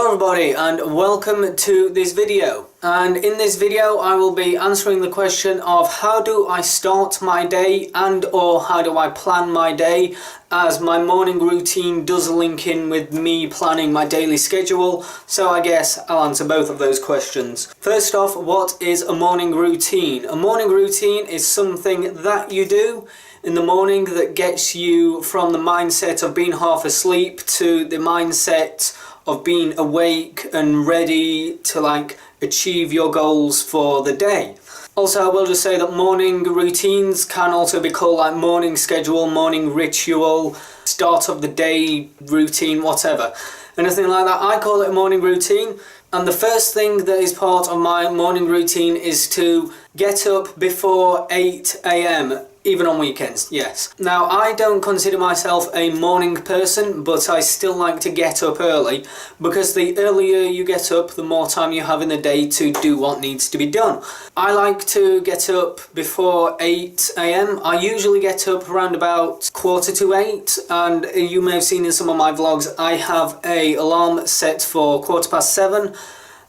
Hello everybody and welcome to this video. And in this video I will be answering the question of how do I start my day and or how do I plan my day, as my morning routine does link in with me planning my daily schedule, so I guess I'll answer both of those questions. First off, what is a morning routine? A morning routine is something that you do in the morning that gets you from the mindset of being half asleep to the mindset of being awake and ready to achieve your goals for the day. Also, I will just say that morning routines can also be called morning schedule, morning ritual, start of the day routine, whatever. Anything like that, I call it a morning routine. And the first thing that is part of my morning routine is to get up before 8 AM. Even on weekends, yes. Now, I don't consider myself a morning person, but I still like to get up early, because the earlier you get up, the more time you have in the day to do what needs to be done. I like to get up before 8 AM. I usually get up around about 7:45, and you may have seen in some of my vlogs, I have an alarm set for 7:15.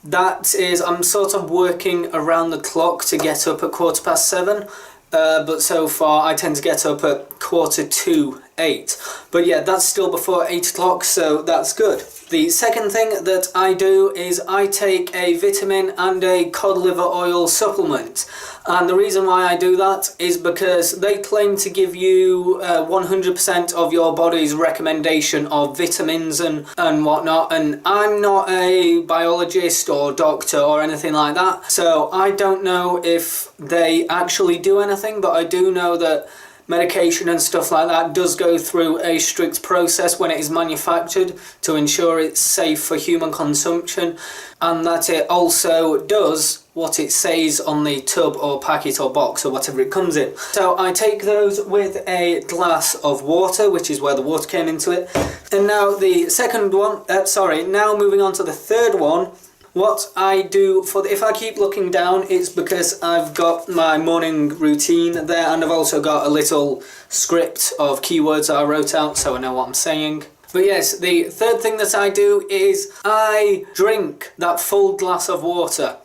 That is, I'm sort of working around the clock to get up at 7:15. But so far I tend to get up at 7:45. But yeah, that's still before 8 o'clock, so that's good. The second thing that I do is I take a vitamin and a cod liver oil supplement. And the reason why I do that is because they claim to give you 100% of your body's recommendation of vitamins and whatnot. And I'm not a biologist or doctor or anything like that, so I don't know if they actually do anything, but I do know that medication and stuff like that does go through a strict process when it is manufactured to ensure it's safe for human consumption, and that it also does what it says on the tub or packet or box or whatever it comes in. So I take those with a glass of water, which is where the water came into it. And now the second one, now moving on to the third one. What I do if I keep looking down, it's because I've got my morning routine there, and I've also got a little script of keywords that I wrote out so I know what I'm saying. But yes, the third thing that I do is I drink that full glass of water.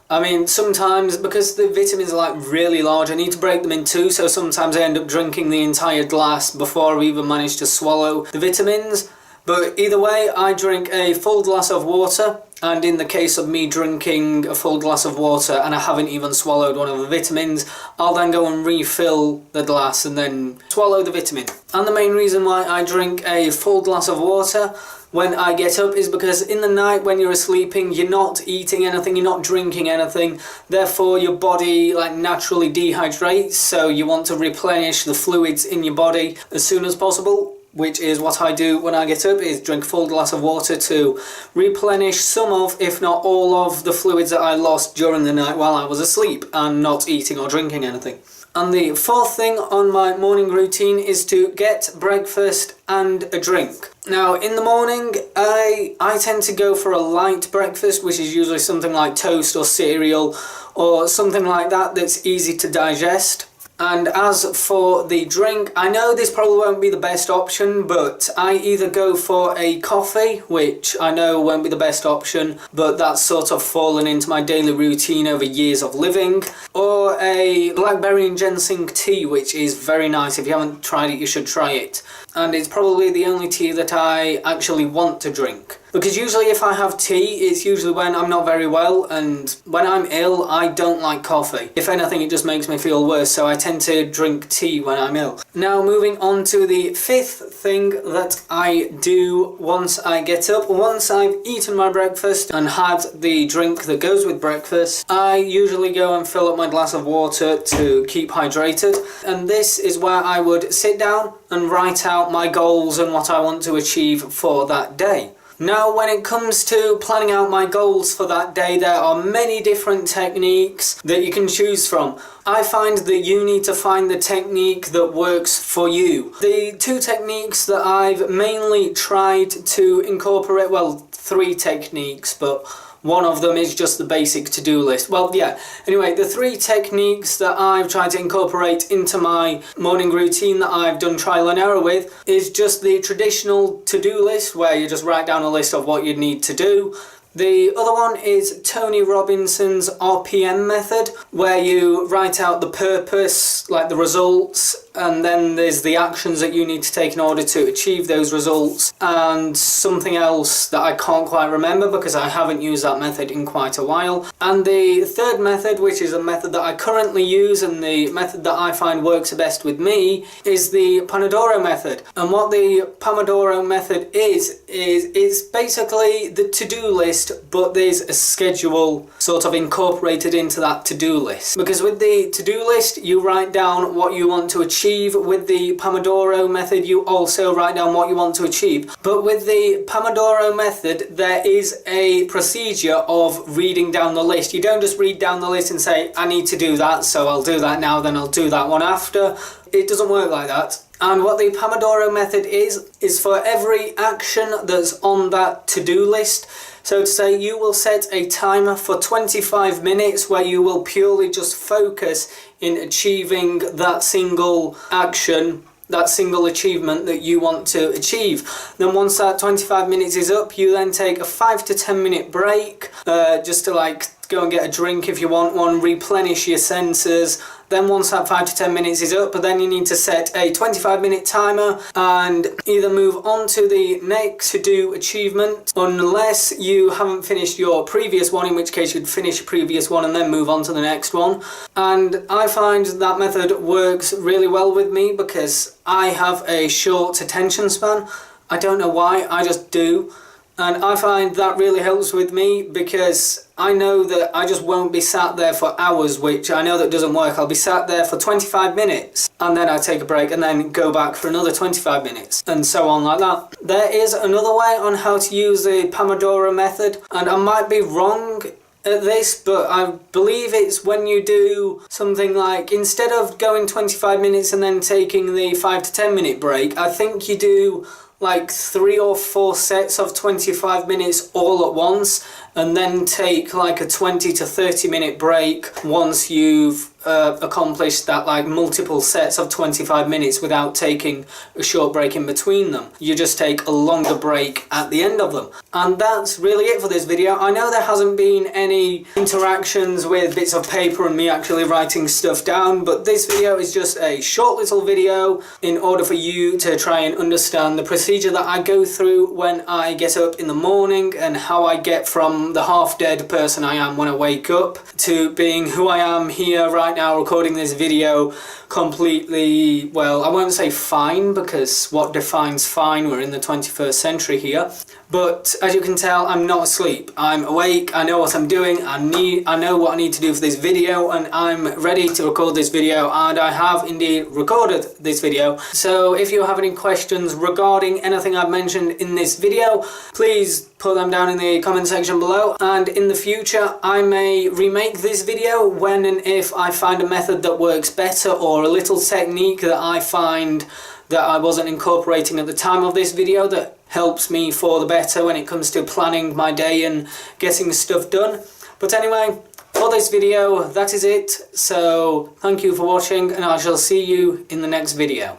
I mean, sometimes, because the vitamins are really large, I need to break them in two, so sometimes I end up drinking the entire glass before I even manage to swallow the vitamins. But either way, I drink a full glass of water, and in the case of me drinking a full glass of water and I haven't even swallowed one of the vitamins, I'll then go and refill the glass and then swallow the vitamin. And the main reason why I drink a full glass of water when I get up is because in the night when you're sleeping, you're not eating anything, you're not drinking anything, therefore your body naturally dehydrates, so you want to replenish the fluids in your body as soon as possible, which is what I do when I get up, is drink a full glass of water to replenish some of, if not all of, the fluids that I lost during the night while I was asleep and not eating or drinking anything. And the fourth thing on my morning routine is to get breakfast and a drink. Now, in the morning, I tend to go for a light breakfast, which is usually something like toast or cereal or something like that that's easy to digest. And as for the drink, I know this probably won't be the best option, but I either go for a coffee, which I know won't be the best option, but that's sort of fallen into my daily routine over years of living, or a blackberry and ginseng tea, which is very nice. If you haven't tried it, you should try it. And it's probably the only tea that I actually want to drink. Because usually if I have tea, it's usually when I'm not very well, and when I'm ill, I don't like coffee. If anything, it just makes me feel worse, so I tend to drink tea when I'm ill. Now, moving on to the fifth thing that I do once I get up. Once I've eaten my breakfast and had the drink that goes with breakfast, I usually go and fill up my glass of water to keep hydrated. And this is where I would sit down and write out my goals and what I want to achieve for that day. Now, when it comes to planning out my goals for that day, there are many different techniques that you can choose from. I find that you need to find the technique that works for you. The two techniques that I've mainly tried to incorporate, well, three techniques, but one of them is just the basic to-do list. Well, yeah, anyway, the 3 techniques that I've tried to incorporate into my morning routine that I've done trial and error with is just the traditional to-do list, where you just write down a list of what you need to do. The other one is Tony Robinson's RPM method, where you write out the purpose, like the results, and then there's the actions that you need to take in order to achieve those results, and something else that I can't quite remember because I haven't used that method in quite a while. And the third method, which is a method that I currently use and the method that I find works best with me, is the Pomodoro method. And what the Pomodoro method is it's basically the to-do list, but there's a schedule sort of incorporated into that to-do list. Because with the to-do list, you write down what you want to achieve. With the Pomodoro method, you also write down what you want to achieve. But with the Pomodoro method, there is a procedure of reading down the list. You don't just read down the list and say, I need to do that, so I'll do that now, then I'll do that one after. It doesn't work like that. And what the Pomodoro method is for every action that's on that to-do list. So to say, you will set a timer for 25 minutes where you will purely just focus in achieving that single action, that single achievement that you want to achieve. Then once that 25 minutes is up, you then take a 5 to 10 minute break, just to like go and get a drink if you want one, replenish your senses. Then once that 5 to 10 minutes is up, then you need to set a 25-minute timer and either move on to the next to-do achievement, unless you haven't finished your previous one, in which case you'd finish your previous one and then move on to the next one. And I find that method works really well with me because I have a short attention span. I don't know why, I just do. And I find that really helps with me because I know that I just won't be sat there for hours, which I know that doesn't work. I'll be sat there for 25 minutes and then I take a break and then go back for another 25 minutes and so on like that. There is another way on how to use the Pomodoro method, and I might be wrong at this, but I believe it's when you do something like, instead of going 25 minutes and then taking the 5 to 10 minute break, I think you do like 3 or 4 sets of 25 minutes all at once, and then take like a 20 to 30 minute break once you've accomplished that, like multiple sets of 25 minutes without taking a short break in between them. You just take a longer break at the end of them. And that's really it for this video. I know there hasn't been any interactions with bits of paper and me actually writing stuff down, but this video is just a short little video in order for you to try and understand the procedure that I go through when I get up in the morning and how I get from the half-dead person I am when I wake up to being who I am here right now recording this video completely, well, I won't say fine, because what defines fine? We're in the 21st century here. But as you can tell, I'm not asleep. I'm awake, I know what I'm doing, I know what I need to do for this video, and I'm ready to record this video, and I have indeed recorded this video. So if you have any questions regarding anything I've mentioned in this video, please put them down in the comment section below, and in the future I may remake this video when and if I find a method that works better, or a little technique that I find that I wasn't incorporating at the time of this video that helps me for the better when it comes to planning my day and getting stuff done. But anyway, for this video, that is it. So thank you for watching, and I shall see you in the next video.